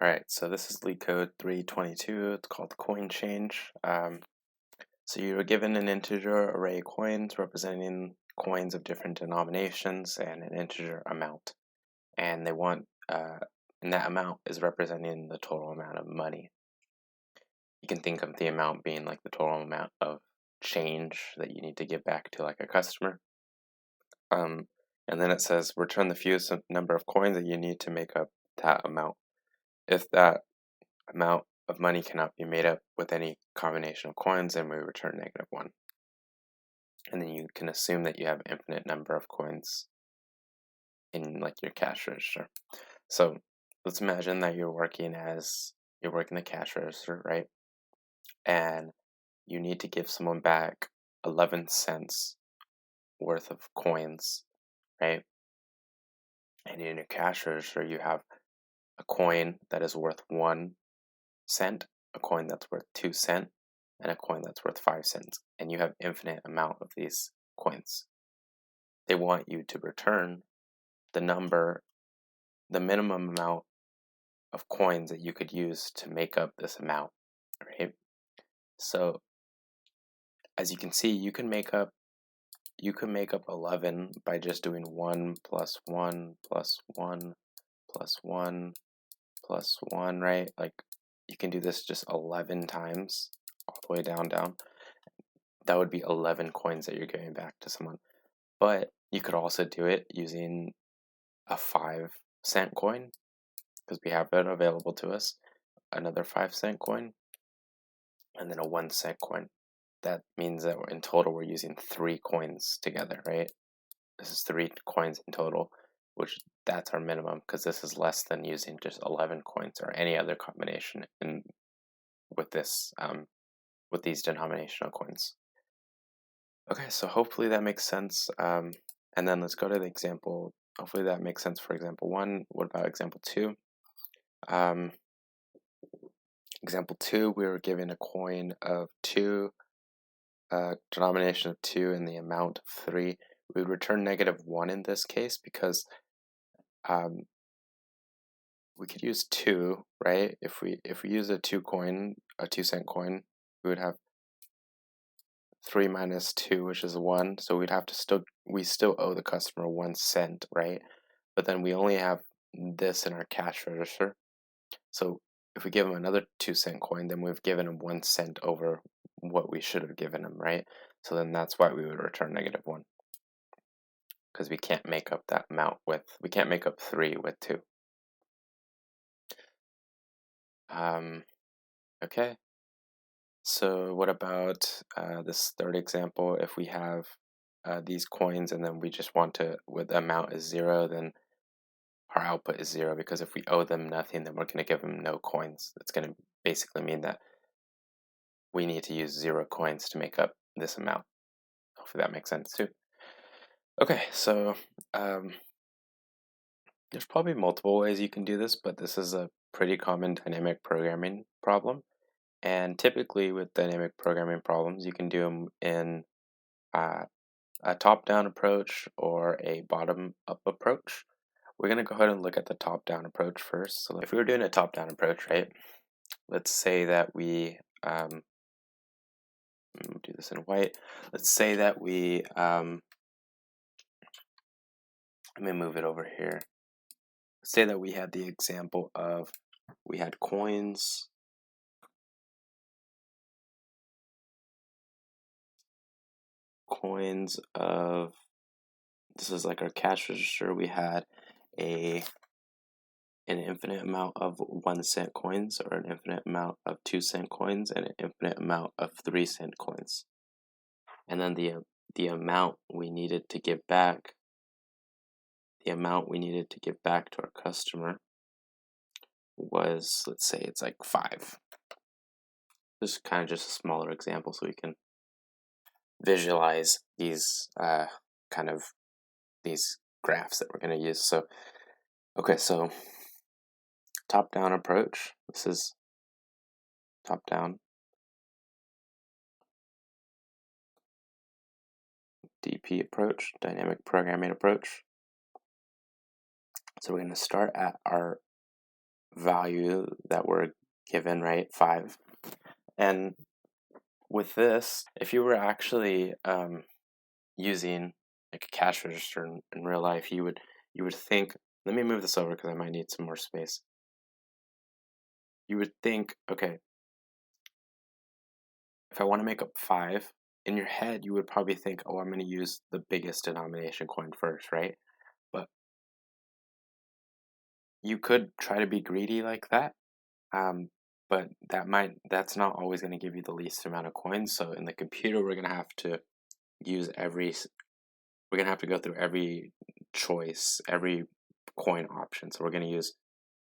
All right, so this is LeetCode 322. It's called coin change. So you're given an integer array of coins representing coins of different denominations and an integer amount. And they want, and that amount is representing the total amount of money. You can think of the amount being like the total amount of change that you need to give back to like a customer. And then it says return the fewest number of coins that you need to make up that amount. If that amount of money cannot be made up with any combination of coins, then we return -1. And then you can assume that you have an infinite number of coins in like your cash register. So let's imagine that you're working the cash register, right? And you need to give someone back 11 cents worth of coins, right? And in your cash register, you have a coin that is worth 1 cent, a coin that's worth 2 cents, and a coin that's worth 5 cents. And you have infinite amount of these coins. They want you to return the minimum amount of coins that you could use to make up this amount, right? So as you can see, you can make up 11 by just doing 1 plus 1 plus 1 plus 1 plus 1, right? Like you can do this just 11 times all the way down. That would be 11 coins that you're giving back to someone. But you could also do it using a 5-cent coin, because we have it available to us, another 5-cent coin, and then a 1-cent coin. That means that in total we're using 3 coins together, right? This is 3 coins in total, which that's our minimum, because this is less than using just 11 coins or any other combination with these denominational coins. Okay, so hopefully that makes sense. And then let's go to the example. Hopefully that makes sense for example 1. What about example 2? Example 2, we were given a coin of 2, denomination of 2, and the amount of 3. We would return -1 in this case because we could use 2, right? If we use a 2-cent coin, we would have 3 minus 2, which is 1. So we still owe the customer 1 cent, right? But then we only have this in our cash register. So if we give them another 2-cent coin, then we've given them 1 cent over what we should have given them, right? So then that's why we would return -1, because we can't make up that amount we can't make up 3 with 2. Okay. So what about this third example? If we have these coins and then we just want to, with the amount is 0, then our output is 0, because if we owe them nothing, then we're going to give them no coins. That's going to basically mean that we need to use 0 coins to make up this amount. Hopefully that makes sense too. Okay, so there's probably multiple ways you can do this, but this is a pretty common dynamic programming problem. And typically with dynamic programming problems, you can do them in a top-down approach or a bottom-up approach. We're going to go ahead and look at the top-down approach first. So if we were doing a top-down approach, right, let's say that we, do this in white. Let's say that we, let me move it over here. Let's say that we had the example of, we had coins of, this is like our cash register. We had an infinite amount of 1-cent coins, or an infinite amount of 2-cent coins, and an infinite amount of 3-cent coins. And then the amount we needed to give back, to our customer was, let's say it's like 5. This is kind of just a smaller example so we can visualize these these graphs that we're going to use. So okay, so top-down approach. This is top-down. DP approach, dynamic programming approach. So we're going to start at our value that we're given, right? 5. And with this, if you were actually using like a cash register in real life, you would think, let me move this over because I might need some more space. You would think, okay, if I want to make up 5, in your head you would probably think, oh, I'm going to use the biggest denomination coin first, right? But you could try to be greedy like that, but that's not always going to give you the least amount of coins. So in the computer, we're going to have to go through every choice, every coin option. So we're going to use,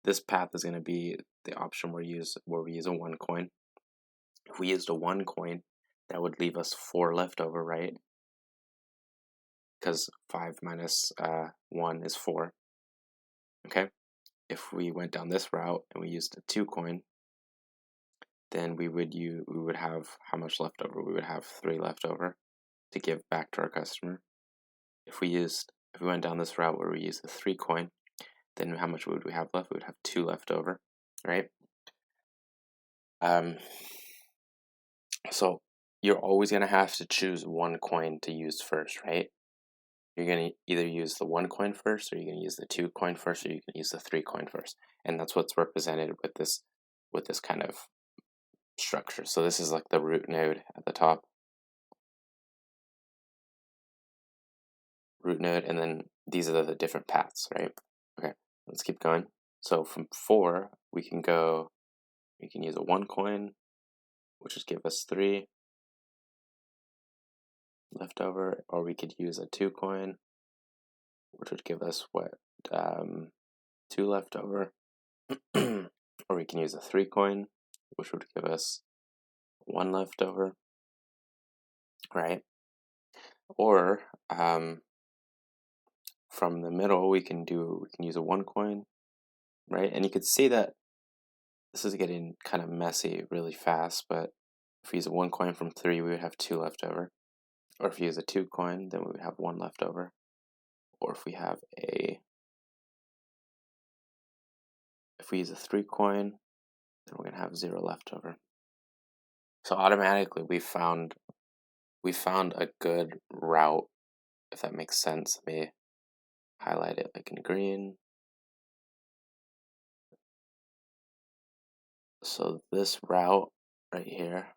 this path is going to be the option where we use a 1 coin. If we used a 1 coin, that would leave us 4 left over, right? Because 5 minus 1 is 4. Okay. If we went down this route and we used a 2 coin, then we would have how much left over? We would have 3 left over to give back to our customer. If we went down this route where we used the 3 coin, then how much would we have left? We would have 2 left over, right? So you're always going to have to choose 1 coin to use first, right? You're going to either use the 1 coin first, or you're going to use the 2 coin first, or you can use the 3 coin first. And that's what's represented with this kind of structure. So this is like the root node at the top. Root node, and then these are the different paths, right? Okay, let's keep going. So from 4, we can use a 1 coin, which would give us 3 left over, or we could use a 2 coin, which would give us 2 left over, or we can use a 3 coin, which would give us 1 left over, right? Or from the middle, we can use a 1 coin, right? And you could see that this is getting kind of messy really fast, but if we use a 1 coin from 3, we would have 2 left over. Or if we use a 2 coin, then we would have 1 left over. Or if we use a 3 coin, then we're going to have 0 left over. So automatically we found a good route, if that makes sense. Let me highlight it like in green. So this route right here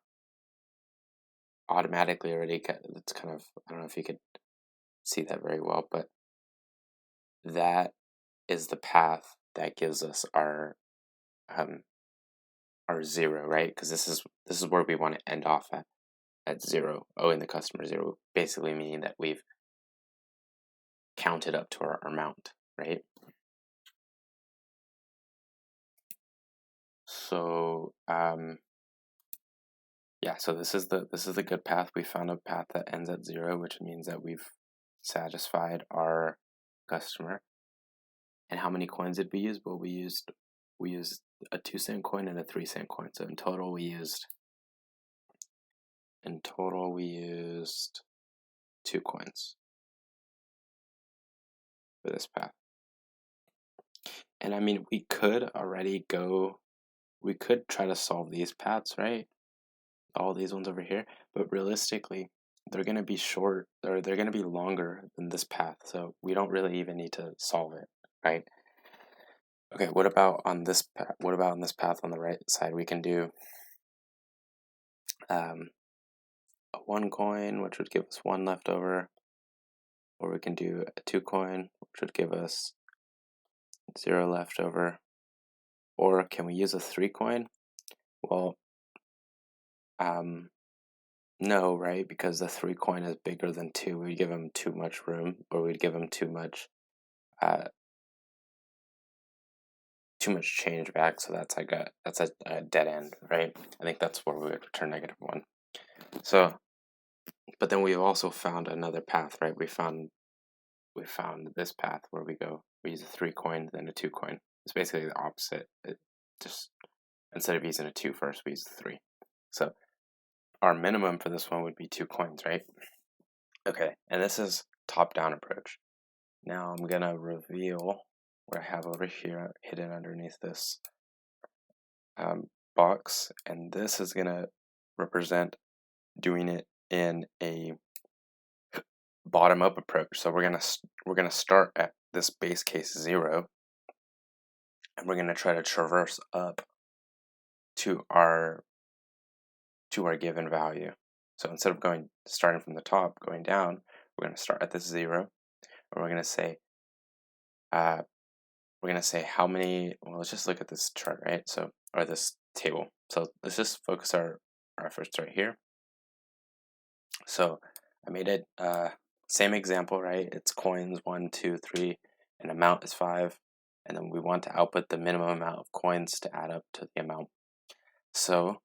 automatically it's kind of, I don't know if you could see that very well, but that is the path that gives us our 0, right? Because this is where we want to end off at 0, owing the customer 0, basically meaning that we've counted up to our amount, right? So yeah, so this is the good path. We found a path that ends at 0, which means that we've satisfied our customer. And how many coins did we use? Well, we used a 2-cent coin and a 3-cent coin. So in total we used 2 coins for this path. And I mean, we could try to solve these paths, right? All these ones over here, but realistically, they're going to be short, or they're going to be longer than this path. So we don't really even need to solve it, right? Okay, what about on this path? What about on this path on the right side? We can do a 1 coin, which would give us 1 left over, or we can do a 2 coin, which would give us 0 left over. Or can we use a 3 coin? Well, no, right? Because the 3 coin is bigger than 2. We'd give them too much room, or we'd give them too much change back. So that's a dead end, right? I think that's where we would return -1. So, but then we've also found another path, right? We found this path where we use a 3 coin, then a 2 coin. It's basically the opposite. It just, instead of using a 2 first, we use the 3. So our minimum for this one would be 2 coins, right? Okay, and this is top-down approach. Now I'm gonna reveal what I have over here hidden underneath this box, and this is going to represent doing it in a bottom-up approach. So we're gonna start at this base case 0, and we're gonna try to traverse up to our given value. So instead of starting from the top, going down, we're gonna start at this 0, and we're gonna say how many. Well, let's just look at this chart, right? So, or this table. So let's just focus our efforts right here. So I made it same example, right? It's coins 1, 2, 3, and amount is 5, and then we want to output the minimum amount of coins to add up to the amount. So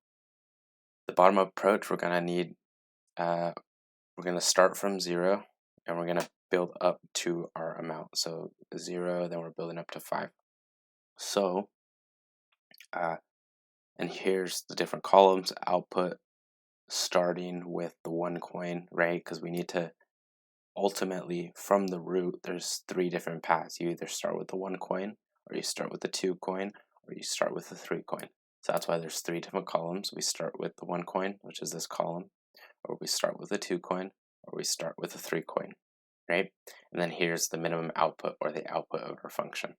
the bottom up approach, we're gonna need we're gonna start from 0, and we're gonna build up to our amount. So 0, then we're building up to 5. So and here's the different columns: output starting with the 1 coin, right? Because we need to ultimately, from the root, there's 3 different paths. You either start with the 1 coin, or you start with the 2 coin, or you start with the 3 coin. So that's why there's 3 different columns. We start with the 1 coin, which is this column, or we start with the 2 coin, or we start with the 3 coin, right? And then here's the minimum output, or the output of our function.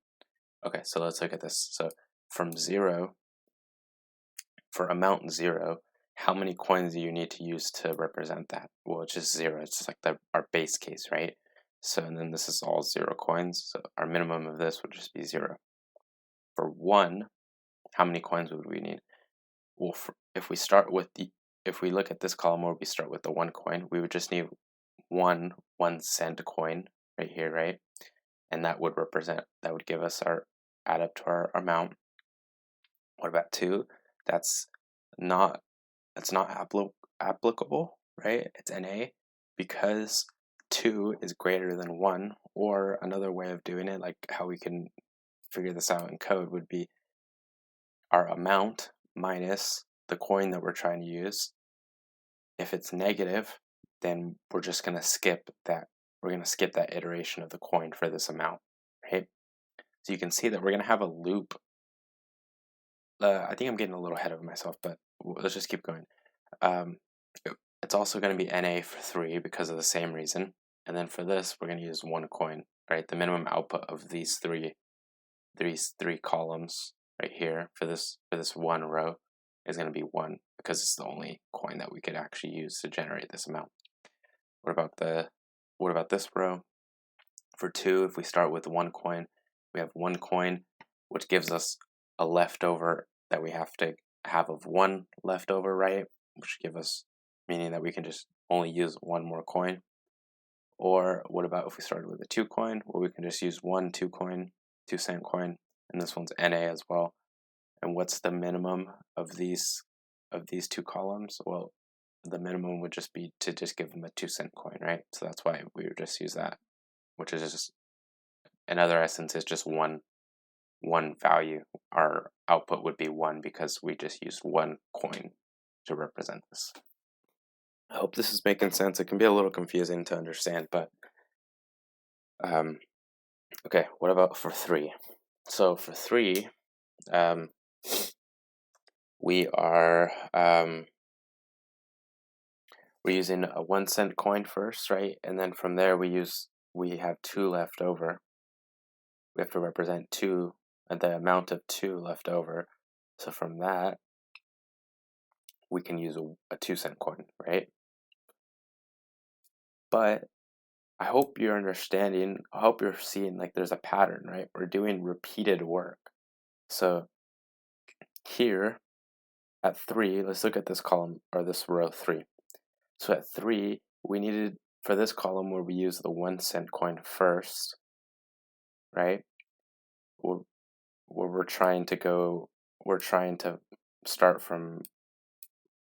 Okay, so let's look at this. So from 0, for amount 0, how many coins do you need to use to represent that? Well, it's just 0. It's just like our base case, right? So, and then this is all 0 coins. So our minimum of this would just be 0. For 1, how many coins would we need? Well, if we look at this column where we start with the 1 coin, we would just need one 1-cent coin right here, right? And that would give us add up to our amount. What about 2? That's not applicable, right? It's NA, because 2 is greater than 1, or another way of doing it, like how we can figure this out in code, would be our amount minus the coin that we're trying to use. If it's negative, then we're just going to skip that. We're going to skip that iteration of the coin for this amount, right? So you can see that we're going to have a loop. I think I'm getting a little ahead of myself, but let's just keep going. It's also going to be NA for 3 because of the same reason. And then for this, we're going to use 1 coin, right? The minimum output of these three columns right here for this 1 row is going to be 1, because it's the only coin that we could actually use to generate this amount. What about this row? For 2, if we start with 1 coin, we have 1 coin, which gives us a leftover that we have to have of 1 leftover, right? Which give us, meaning that we can just only use 1 more coin. Or what about if we started with a 2 coin, where we can just use 1 2-cent coin, and this one's NA as well. And what's the minimum of these 2 columns? Well, the minimum would just be to just give them a 2-cent coin, right? So that's why we would just use that, which is just, in other essence, is just one value. Our output would be 1 because we just used 1 coin to represent this. I hope this is making sense. It can be a little confusing to understand, but okay, what about for 3? So for 3, we are we're using a 1-cent coin first, right? And then from there we have 2 left over. We have to represent 2, the amount of 2 left over. So from that, we can use a 2-cent coin, right? But I hope you're understanding, I hope you're seeing like there's a pattern, right? We're doing repeated work. So here at 3, let's look at this column, or this row 3. So at 3, we needed, for this column where we use the 1-cent coin first, right? Where we're trying to start from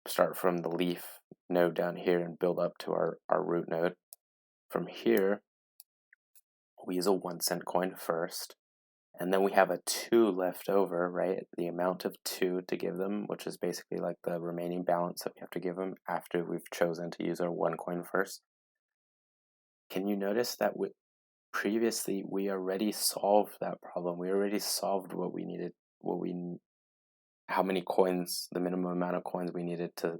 the leaf node down here and build up to our root node. From here, we use a 1-cent coin first, and then we have a 2 left over, right? The amount of 2 to give them, which is basically like the remaining balance that we have to give them after we've chosen to use our 1 coin first. Can you notice that previously we already solved that problem? We already solved what we needed, how many coins, the minimum amount of coins we needed to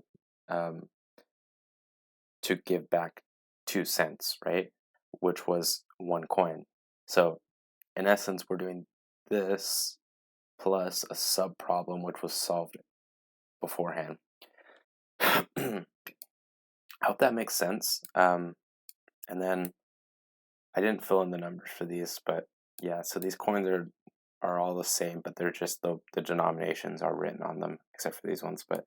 give back 2 cents, right? Which was 1 coin. So in essence, we're doing this plus a sub-problem which was solved beforehand. I hope that makes sense. And then I didn't fill in the numbers for these, but yeah, so these coins are all the same, but they're just the denominations are written on them, except for these ones. But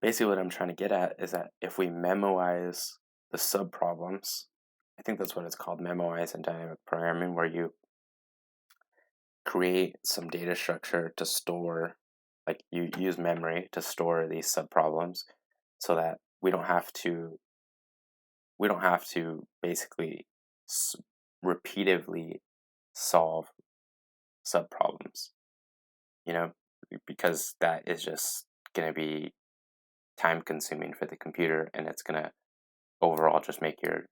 basically what I'm trying to get at is that if we memoize the sub-problems, I think that's what it's called, memoize in dynamic programming, where you create some data structure to store, like you use memory to store these sub-problems so that we don't have to basically repeatedly solve sub-problems, because that is just going to be time consuming for the computer, and it's going to overall just make your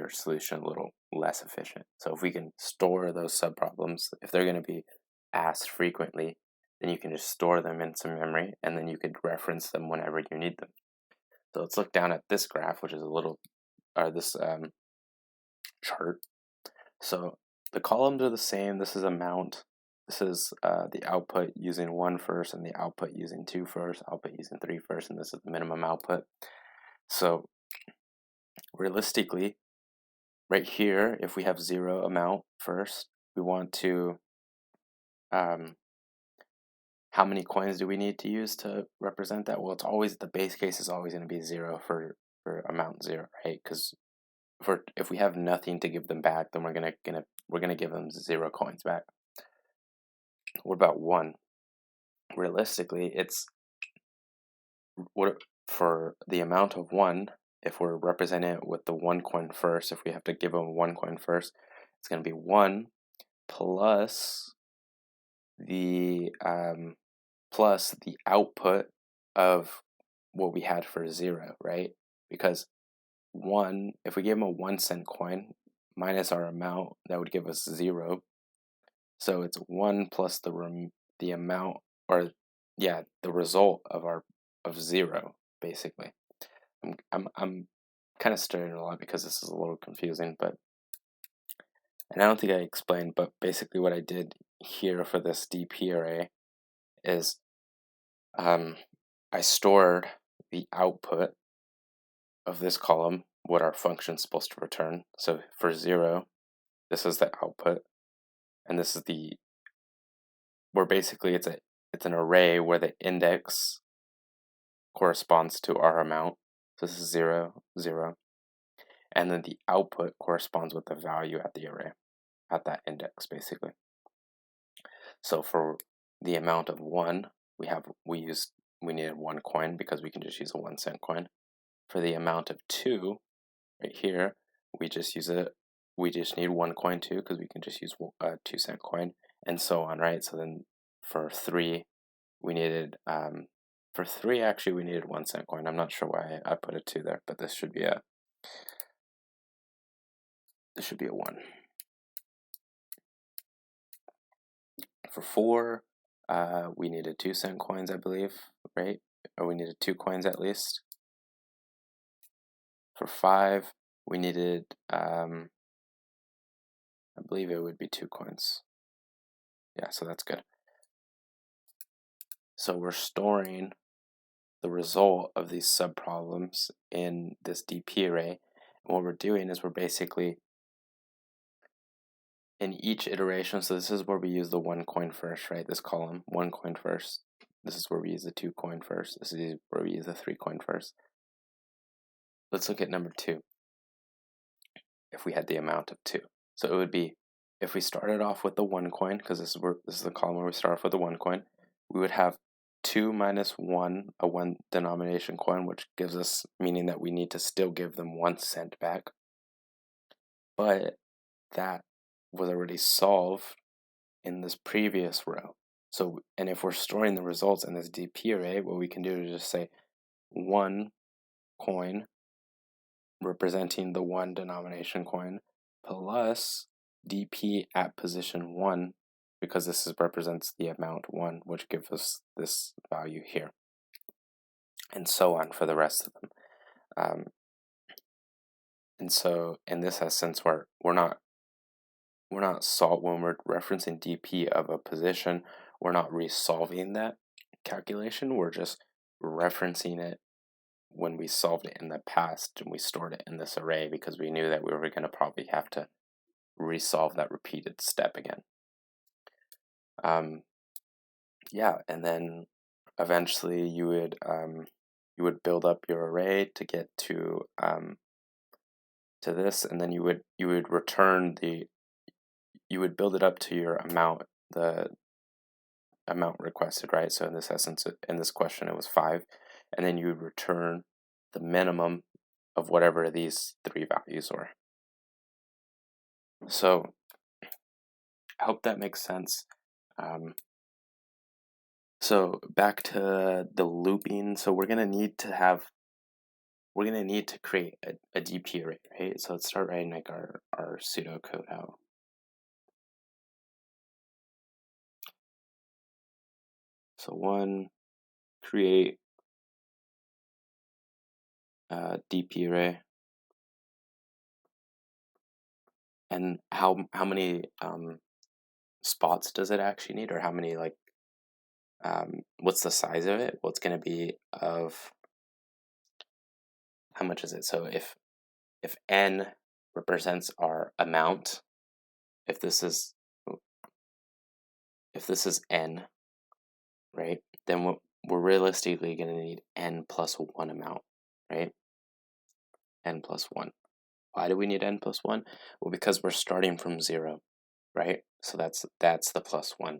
solution a little less efficient. So if we can store those sub-problems, if they're going to be asked frequently, then you can just store them in some memory, and then you could reference them whenever you need them. So let's look down at this graph, which is this chart. So the columns are the same. This is amount. This is the output using 1 first, and the output using 2 first, output using 3 first, and this is the minimum output. So realistically, right here, if we have 0 amount first, we want to, how many coins do we need to use to represent that? Well, it's always, the base case is always going to be 0 for amount 0, right? Because if we have nothing to give them back, then we're gonna give them 0 coins back. What about 1? Realistically, it's for the amount of 1. If we're representing it with the 1 coin first, if we have to give them 1 coin first, it's going to be 1 plus the output of what we had for 0, right? Because 1, if we give them a 1 cent coin minus our amount, that would give us 0. So it's 1 plus the amount, or yeah, the result of 0, basically. I'm kind of stuttering a lot because this is a little confusing, and I don't think I explained, but basically what I did here for this DP array is I stored the output of this column, what our function's supposed to return. So for 0, this is the output, and this is where basically it's an array where the index corresponds to our amount. So this is 0, 0. And then the output corresponds with the value at the array, at that index, basically. So for the amount of 1, we needed 1 coin because we can just use a 1 cent coin. For the amount of 2, right here, we just need 1 coin too because we can just use a 2 cent coin, and so on, right? So then for 3, we needed actually we needed 1 cent coin. I'm not sure why I put a 2 there, but this should be a 1. For 4, we needed 2 cent coins, I believe, right? Or we needed 2 coins at least. For 5, we needed, I believe it would be 2 coins. Yeah, so that's good. So we're storing the result of these subproblems in this DP array. And what we're doing is we're basically, in each iteration, so this is where we use the 1 coin first, right? This column, 1 coin first. This is where we use the 2 coin first. This is where we use the 3 coin first. Let's look at number 2. If we had the amount of 2. So it would be, if we started off with the 1 coin, because this is the column where we start off with the 1 coin, we would have 2 minus 1, a 1 denomination coin, which gives us, meaning that we need to still give them 1 cent back. But that was already solved in this previous row. So, and if we're storing the results in this DP array, what we can do is just say 1 coin representing the 1 denomination coin plus DP at position 1 because this represents the amount 1, which gives us this value here, and so on for the rest of them. And so in this essence, we're not when we're referencing dp of a position, we're not resolving that calculation. We're just referencing it when we solved it in the past and we stored it in this array, because we knew that we were going to probably have to resolve that repeated step again. Yeah, and then eventually you would build up your array to get to this, and then you would return you would build it up to your amount, the amount requested, right? So in this essence, in this question, it was 5, and then you would return the minimum of whatever these 3 values were. So I hope that makes sense. So back to the looping. So we're gonna need to create a DP array, right? So let's start writing like our pseudocode out. So 1, create DP array, and how many spots does it actually need, or how many, like, what's the size of it? What's going to be of, how much is it? So if n represents our amount, if this is n, right, then we're realistically going to need n plus 1 amount, right? N plus 1. Why do we need n plus 1? Well, because we're starting from 0, right? So that's the plus 1.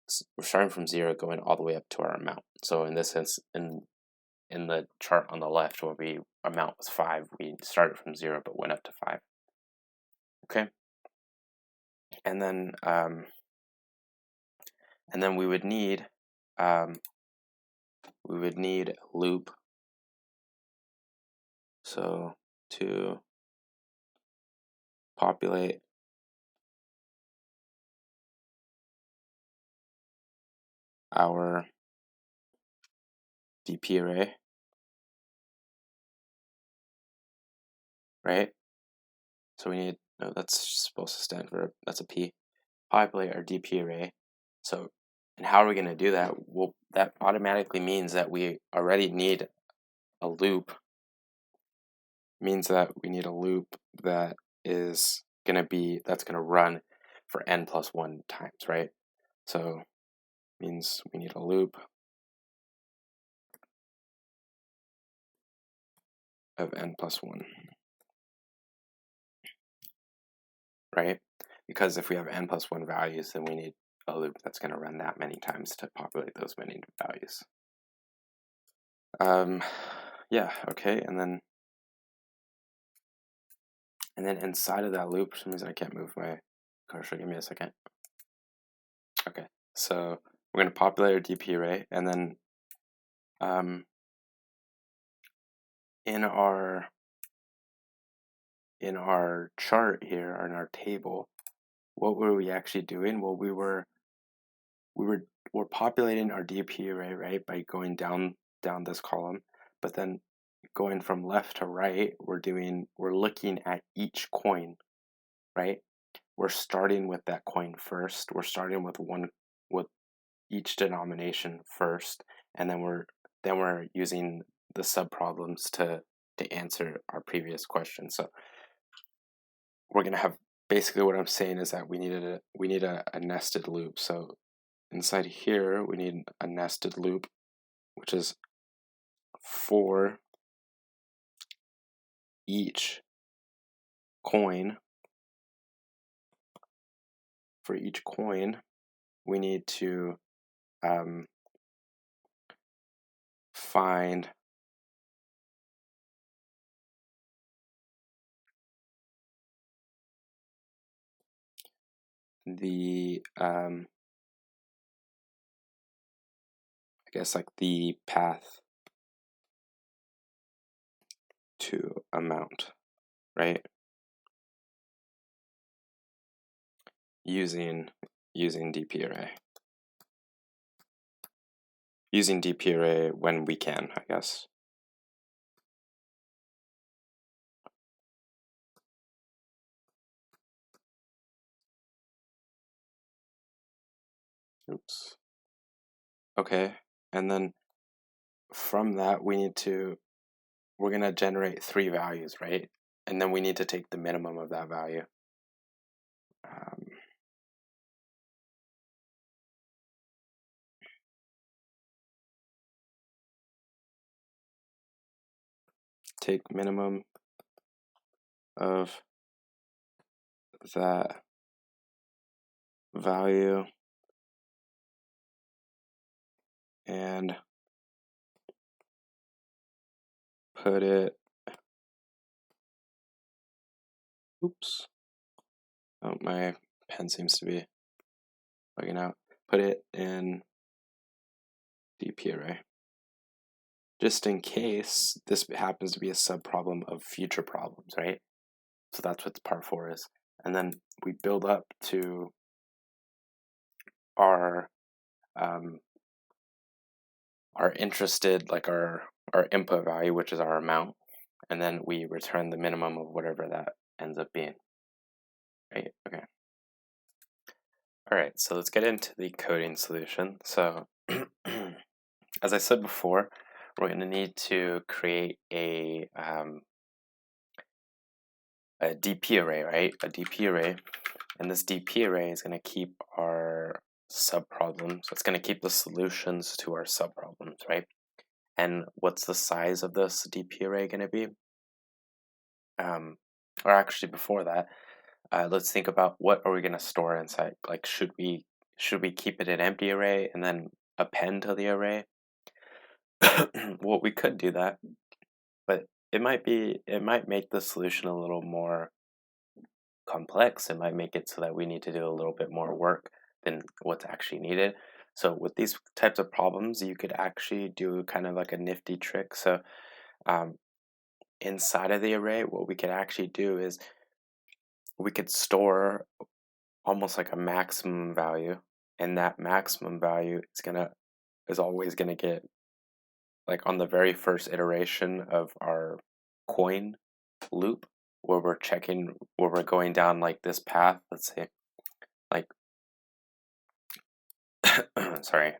So we're starting from 0, going all the way up to our amount. So in this sense, in the chart on the left, where amount was 5, we started from 0 but went up to 5. Okay, and then we would need loop. So to populate our DP array, right? So we need, no, that's supposed to stand for, that's a P. Populate our DP array. So, and how are we going to do that? Well, that automatically means that we already need a loop. Means that we need a loop that is going to run for n plus 1 times, right? So means we need a loop of n plus 1, right? Because if we have n plus 1 values, then we need a loop that's going to run that many times to populate those many values. Yeah, okay, and then inside of that loop, for some reason I can't move my cursor. Give me a second. Okay, so we're going to populate our DP array, and then in our chart here, in our table, what were we actually doing? Well, we're populating our DP array, right, by going down this column, but then going from left to right, we're looking at each coin, right? We're starting with that coin first. We're starting with each denomination first, and then we're using the subproblems to answer our previous question. So we're gonna have, basically what I'm saying is that we need a nested loop. So inside here we need a nested loop, which is for each coin. For each coin, we need to find the I guess like the path to amount, right? Using using DP array. Using DP array when we can, I guess. Oops. Okay, and then from that we're gonna generate 3 values, right? And then we need to take the minimum of that value. Take minimum of that value and put it, oops, oh, my pen seems to be bugging out. Put it in DP array. Just in case this happens to be a subproblem of future problems, right? So that's what part 4 is. And then we build up to our interested, like our input value, which is our amount, and then we return the minimum of whatever that ends up being. Right? Okay. All right, so let's get into the coding solution. So as I said before, we're going to need to create a DP array, right? A DP array, and this DP array is going to keep our subproblems. So it's going to keep the solutions to our subproblems, right? And what's the size of this DP array going to be? Or actually, before that, let's think about what are we going to store inside. Like, should we keep it an empty array and then append to the array? Well, we could do that, but it might make the solution a little more complex. It might make it so that we need to do a little bit more work than what's actually needed. So with these types of problems, you could actually do kind of like a nifty trick. So inside of the array, what we could actually do is we could store almost like a maximum value, and that maximum value is always gonna get, like, on the very first iteration of our coin loop, where we're going down like this path, let's say, like sorry,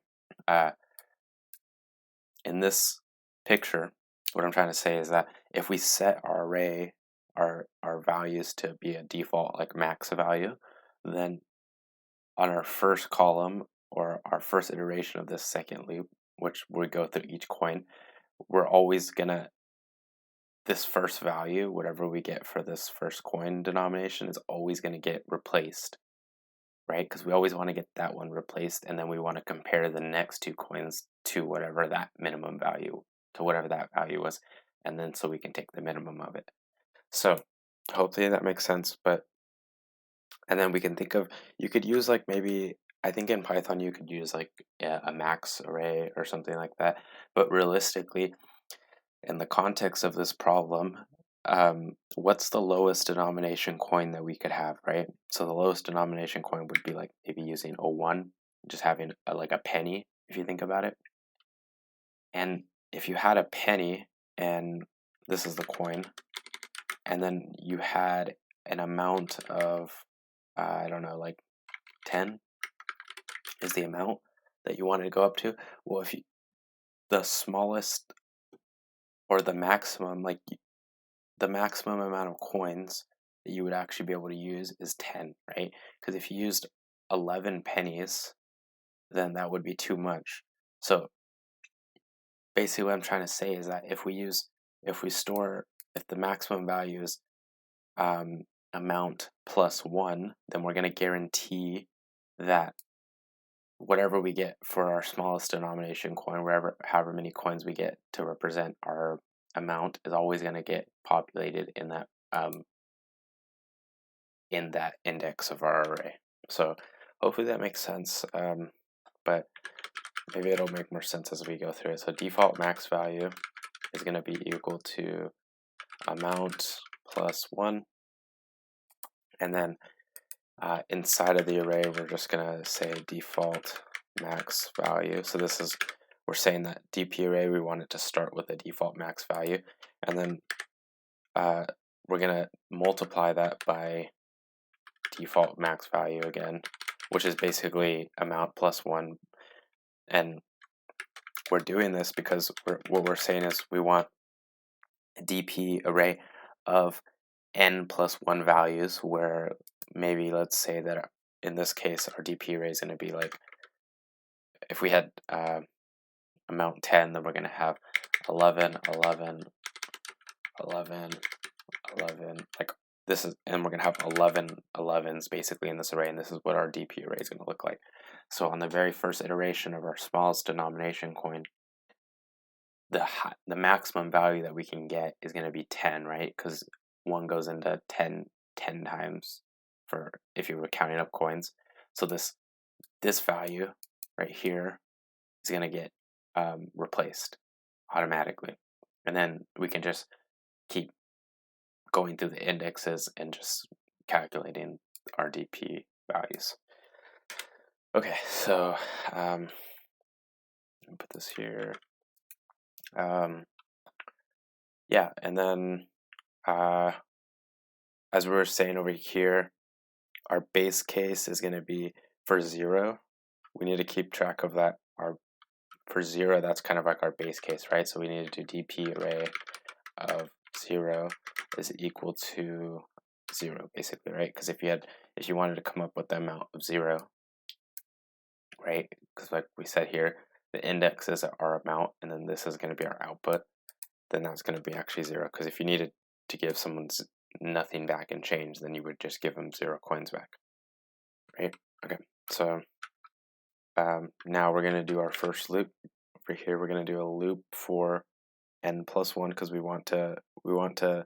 in this picture, what I'm trying to say is that if we set our array, our values to be a default like max value, then on our first column or our first iteration of this second loop, which we go through each coin, we're always gonna, this first value, whatever we get for this first coin denomination, is always gonna get replaced, right? Because we always want to get that one replaced, and then we want to compare the next 2 coins to whatever that minimum value, to whatever that value was, and then so we can take the minimum of it. So hopefully that makes sense. And then we can think of, you could use like, maybe, I think in Python you could use like a max array or something like that. But realistically, in the context of this problem, what's the lowest denomination coin that we could have, right? So the lowest denomination coin would be like maybe using a 1, just having like a penny, if you think about it. And if you had a penny, and this is the coin, and then you had an amount of, I don't know, like 10 is the amount that you wanted to go up to. Well, if the smallest or the maximum, like the maximum amount of coins that you would actually be able to use is 10, right? Because if you used 11 pennies, then that would be too much. So basically what I'm trying to say is that if the maximum value is amount plus 1, then we're going to guarantee that whatever we get for our smallest denomination coin, however many coins we get to represent our amount, is always going to get populated in that index of our array. So hopefully that makes sense, but maybe it'll make more sense as we go through it. So default max value is going to be equal to amount plus 1, and then inside of the array, we're just going to say default max value. So this is, we're saying that DP array, we want it to start with a default max value. And then we're going to multiply that by default max value again, which is basically amount plus 1. And we're doing this because what we're saying is we want a DP array of n plus 1 values, where maybe let's say that in this case our DP array is going to be like, if we had amount 10, then we're going to have 11, 11, 11, 11, like this is, and we're going to have 11 11s basically in this array, and this is what our DP array is going to look like. So on the very first iteration of our smallest denomination coin, the maximum value that we can get is going to be 10, right? Because 1 goes into 10 times for if you were counting up coins. So this value right here is going to get replaced automatically, and then we can just keep going through the indexes and just calculating our DP values. Okay, so put this here. Yeah, and then as we were saying over here, our base case is going to be for 0. We need to keep track of that. For 0, that's kind of like our base case, right? So we need to do DP array of 0 is equal to 0, basically, right? Because if you wanted to come up with the amount of 0, right? Because like we said here, the index is our amount, and then this is going to be our output. Then that's going to be actually 0. Because if you needed to give someone nothing back in change, then you would just give them 0 coins back, right? Okay, so now we're going to do our first loop. Over here, we're going to do a loop for n plus 1 because we want to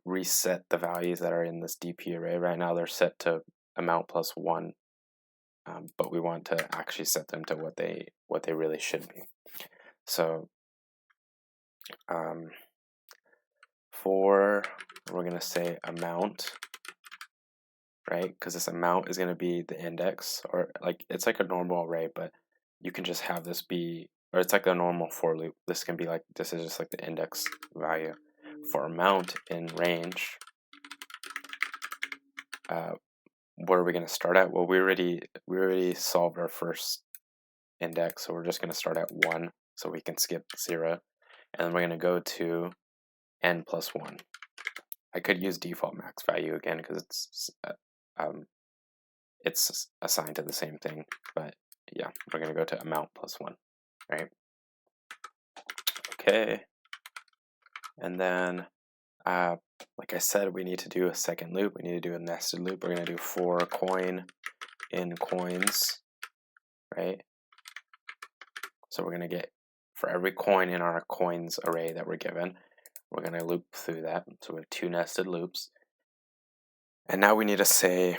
reset the values that are in this DP array. Right now they're set to amount plus 1, but we want to actually set them to what they really should be. So for, we're going to say amount, right? Because this amount is going to be the index, or like it's like a normal array, but you can just have this be, or it's like a normal for loop. This can be like, this is just like the index value. For amount in range, what are we going to start at? Well, we already solved our first index, so we're just going to start at 1, so we can skip 0, and then we're going to go to n plus 1. I could use default max value again because it's assigned to the same thing, but yeah, we're going to go to amount plus 1, right? Okay, and then like I said, we need to do a second loop. We need to do a nested loop. We're going to do for coin in coins, right? So we're going to get, for every coin in our coins array that we're given, we're going to loop through that. So we have 2 nested loops. And now we need to say,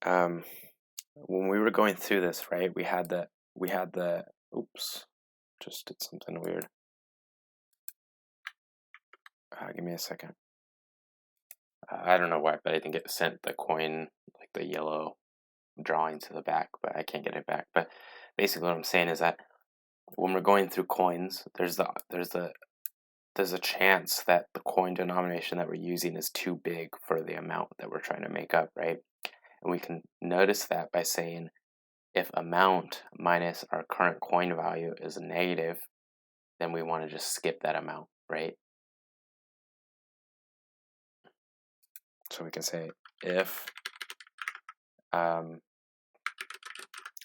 when we were going through this, right, we had the, oops, just did something weird. Give me a second. I don't know why, but I think it sent the coin, like the yellow drawing to the back, but I can't get it back. But basically what I'm saying is that when we're going through coins, there's a chance that the coin denomination that we're using is too big for the amount that we're trying to make up, right? And we can notice that by saying if amount minus our current coin value is negative, then we want to just skip that amount, right? So we can say if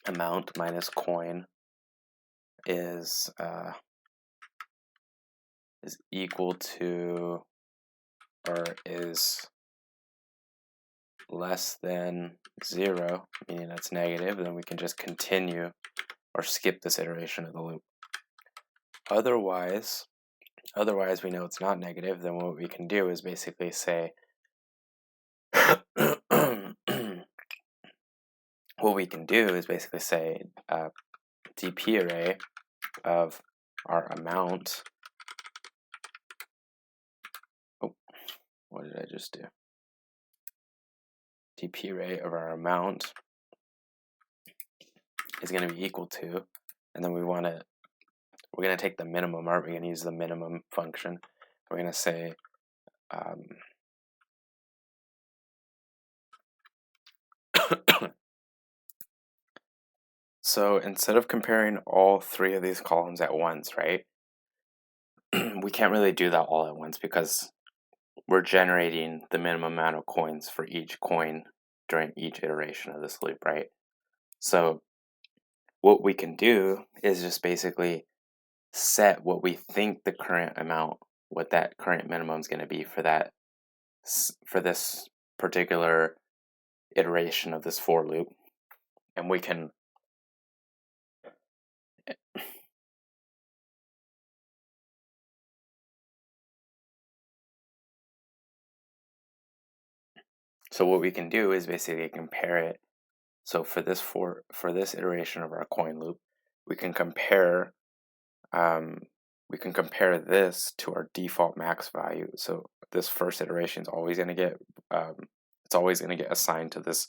amount minus coin is equal to or is less than 0, meaning that's negative, then we can just continue or skip this iteration of the loop. Otherwise we know it's not negative, then what we can do is basically say DP array of our amount. Oh, what did I just do? dp array of our amount is going to be equal to, and then we're going to take the minimum, aren't we? We're going to use the minimum function. We're going to say so instead of comparing all three of these columns at once, right? We can't really do that all at once because we're generating the minimum amount of coins for each coin during each iteration of this loop, right? So what we can do is just basically set what we think the current amount, what that current minimum is going to be for this particular iteration of this for loop, and we can so what we can do is basically compare it. So for this iteration of our coin loop, we can compare this to our default max value. So this first iteration is always going to get assigned to this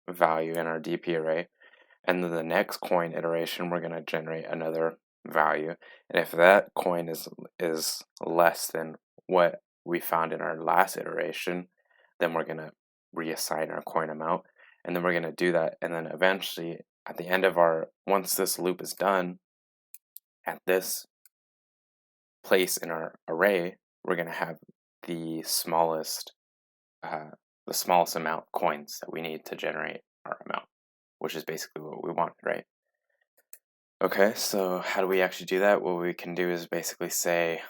value in our DP array, and then the next coin iteration we're going to generate another value, and if that coin is less than what we found in our last iteration, then we're going to reassign our coin amount, and then we're going to do that, and then eventually at the end of once this loop is done, at this place in our array, we're going to have the smallest amount of coins that we need to generate our amount, which is basically what we want, right? Okay, so how do we actually do that? What we can do is basically say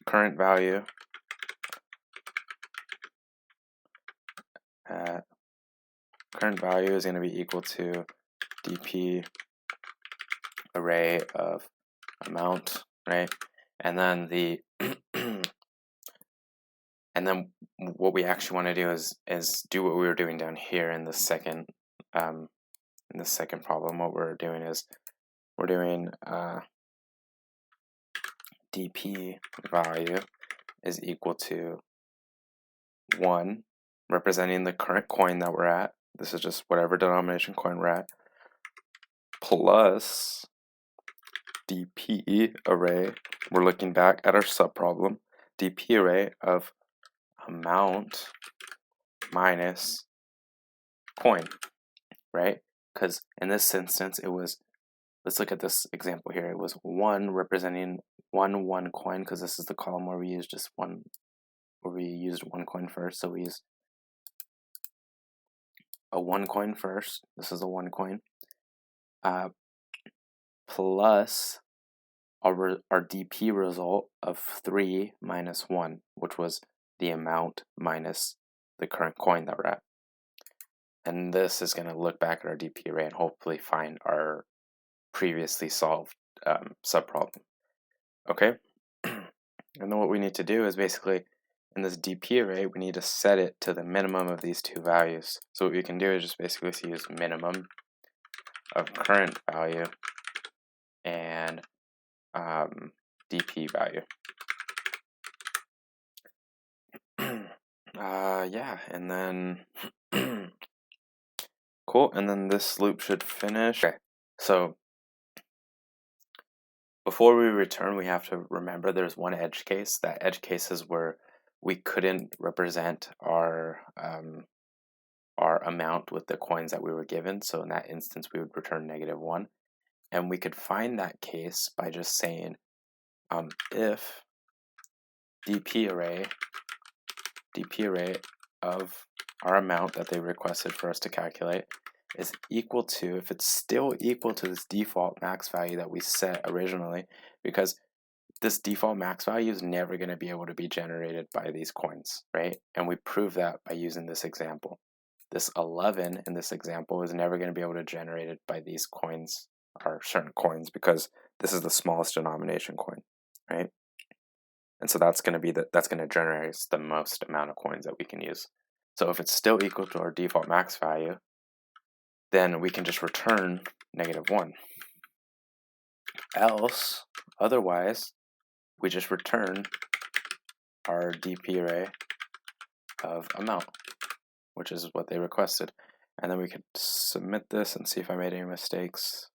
current value is going to be equal to dp array of amount, right? And then and then what we actually want to do is do what we were doing down here in the second problem. What we're doing is we're doing dp value is equal to 1, representing the current coin that we're at. This is just whatever denomination coin we're at, plus dp array. We're looking back at our subproblem, dp array of amount minus coin, right? Because in this instance, it was, let's look at this example here. It was 1 representing one coin, because this is the column where we used just one, where we used one coin first. So we used a 1 coin first. This is a 1 coin. Plus our DP result of 3 minus 1, which was the amount minus the current coin that we're at. And this is going to look back at our DP array and hopefully find our previously solved subproblem. Okay? And then what we need to do is basically, in this DP array, we need to set it to the minimum of these two values. So what we can do is just basically use minimum of current value and DP value. Yeah, and then cool, and then this loop should finish. Okay, so before we return, we have to remember there's one edge case. That edge case is where we couldn't represent our amount with the coins that we were given. So in that instance, we would return -1. And we could find that case by just saying if DP array of our amount that they requested for us to calculate is equal to, if it's still equal to this default max value that we set originally, because this default max value is never going to be able to be generated by these coins, right? And we prove that by using this example. This 11 in this example is never going to be able to generate it by these coins, or certain coins, because this is the smallest denomination coin, right? And so that's going to generate the most amount of coins that we can use. So if it's still equal to our default max value, then we can just return -1. Otherwise, we just return our DP array of amount, which is what they requested. And then we could submit this and see if I made any mistakes.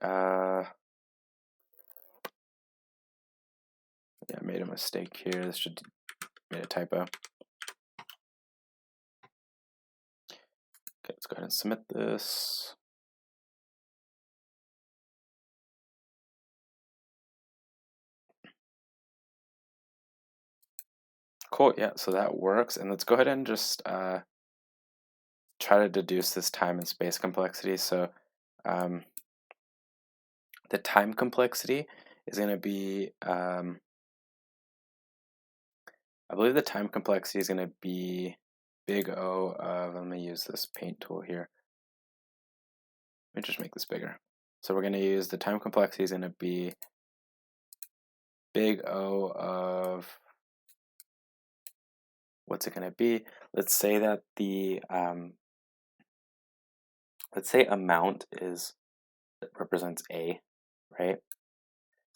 Yeah, I made a mistake here. This should made a typo. Okay, let's go ahead and submit this. Cool, yeah, so that works. And let's go ahead and just try to deduce this time and space complexity. So the time complexity is going to be, I believe the time complexity is going to be big O of, let me use this paint tool here. Let me just make this bigger. So we're going to use the time complexity is going to be big O of, what's it going to be? Let's say that the, let's say amount is, that represents A, right?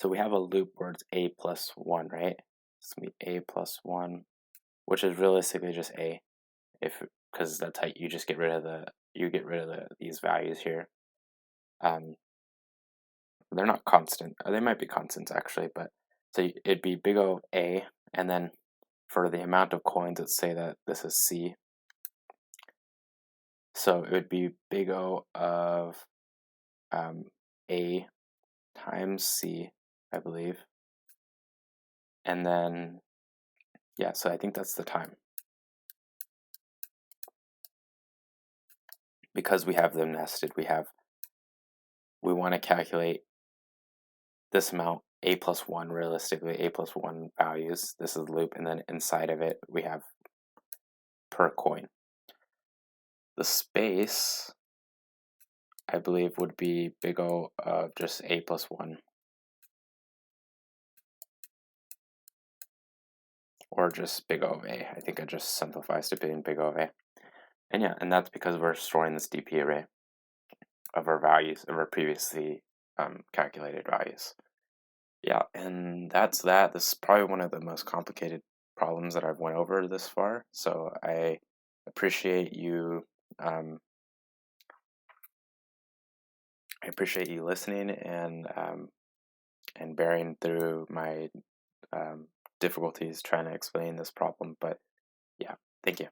So we have a loop where it's A plus 1, right? It's going to be A plus 1, which is realistically just A, because that's how you just get rid of these values here. They're not constant. They might be constants actually, but so it'd be big O of A, and then for the amount of coins, let's say that this is C. So it would be big O of A times C, I believe. And then, yeah, so I think that's the time. Because we have them nested, we want to calculate this amount, A plus 1, realistically, A plus 1 values. This is the loop, and then inside of it, we have per coin. The space, I believe, would be big O of just A plus 1. Or just big O of A. I think it just simplifies to being big O of A. And yeah, and that's because we're storing this DP array of our values, of our previously calculated values. Yeah, and that's that. This is probably one of the most complicated problems that I've went over this far. So I appreciate you listening and bearing through my difficulties trying to explain this problem. But yeah, thank you.